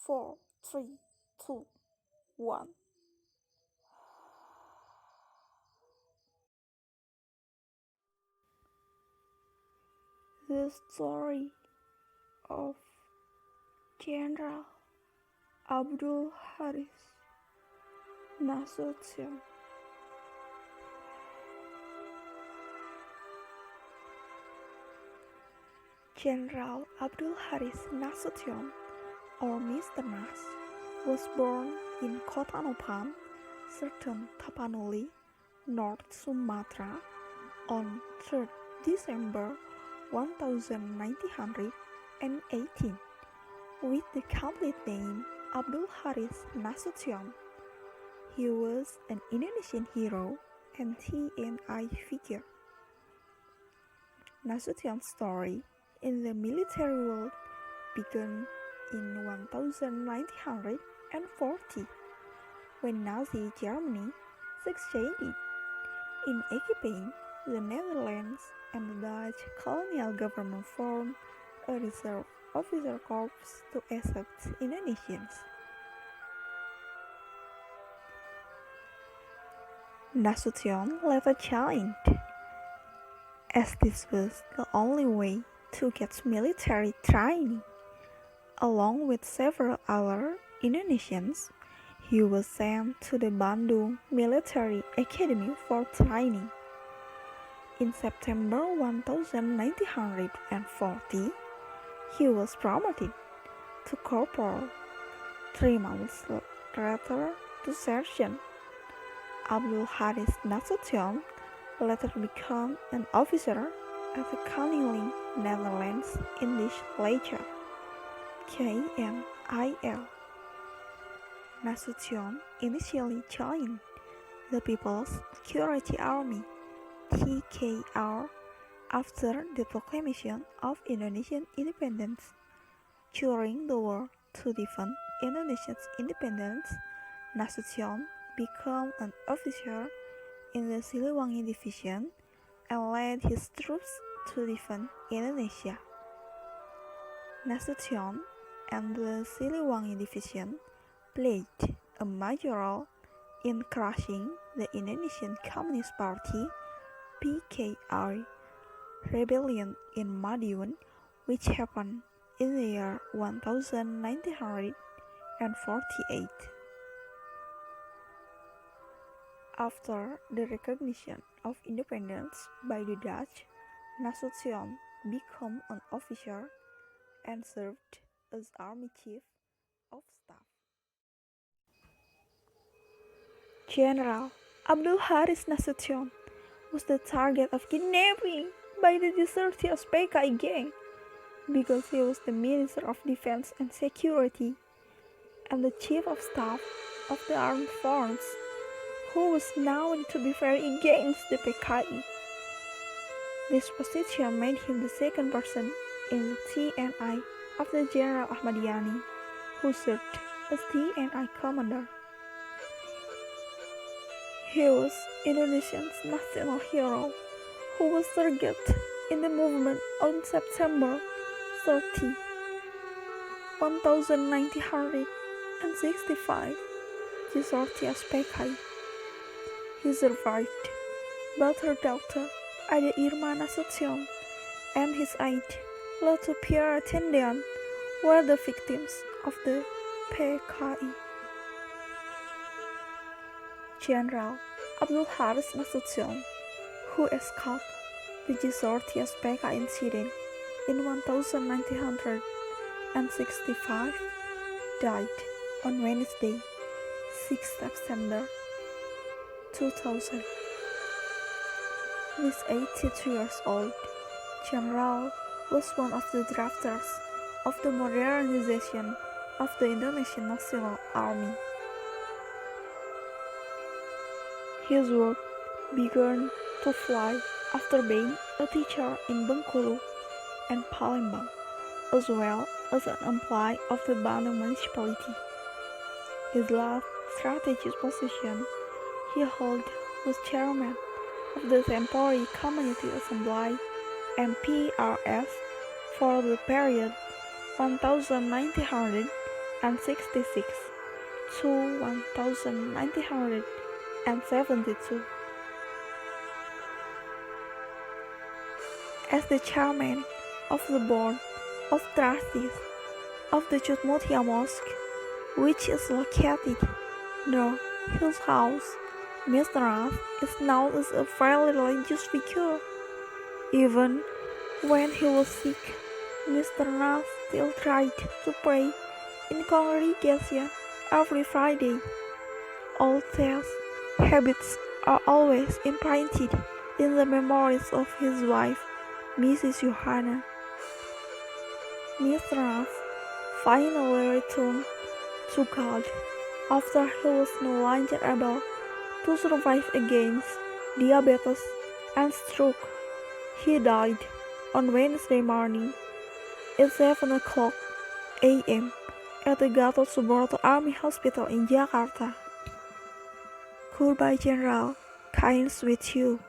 4, 3, 2, 1. The story of General Abdul Nasution. General Abdul Nasution, or Mr. Nas, was born in Kota Nopan, Selatan Tapanuli, North Sumatra, on 3rd December 1918, with the complete name Abdul Nasution. He was an Indonesian hero and TNI figure. Nasution's story in the military world began in 1940, when Nazi Germany succeeded in occupying the Netherlands, and the Dutch colonial government formed a reserve officer corps to accept Indonesians. Nasution later joined, as this was the only way to get military training. Along with several other Indonesians, he was sent to the Bandung Military Academy for training. In September 1940, he was promoted to corporal. 3 months later to sergeant. Abdul Nasution later became an officer at the Koninklijke Netherlands Indisch Leger, KNIL. Nasution initially joined the People's Security Army, TKR, after the proclamation of Indonesian independence. During the war to defend Indonesia's independence, Nasution became an officer in the Siliwangi Division and led his troops to defend Indonesia. Nasution and the Siliwangi Division played a major role in crushing the Indonesian Communist Party (PKI) rebellion in Madiun, which happened in the year 1948. After the recognition of independence by the Dutch, Nasution became an officer and served as Army Chief of Staff. General Abdul Nasution was the target of kidnapping by the deserters PKI gang because he was the Minister of Defense and Security and the Chief of Staff of the Armed Forces, who was known to be very against the PKI. This position made him the second person in the TNI after General Ahmad Yani, who served as TNI commander. He was Indonesia's national hero, who was targeted in the movement on September 30, 1965, deserters PKI. He survived, but her daughter, Ada Irma Nasution, and his aide, Latu Pierre Tendean, were the victims of the PKI. General Abdul Nasution, who escaped the deserters PKI incident in 1965, died on Wednesday, 6 September 2000. This 82 years old general was one of the drafters of the modernization of the Indonesian National Army. His work began to fly after being a teacher in Bengkulu and Palembang, as well as an employee of the Bandung municipality. His last strategic position he held was chairman of the Temporary Community Assembly (MPRS) for the period 1965 1966 to 1972. As the chairman of the board of trustees of the Jutmutia Mosque, which is located near his house, Mr. Ras is known as a very religious figure. Even when he was sick, Mr. Ras still tried to pray in congregation every Friday. All these habits are always imprinted in the memories of his wife, Mrs. Johanna. Mr. Ras finally returned to God after he was no longer able to survive against diabetes and stroke. He died on Wednesday morning at 7 o'clock a.m. at the Gatot Subroto Army Hospital in Jakarta. Goodbye, General. Kind's with you.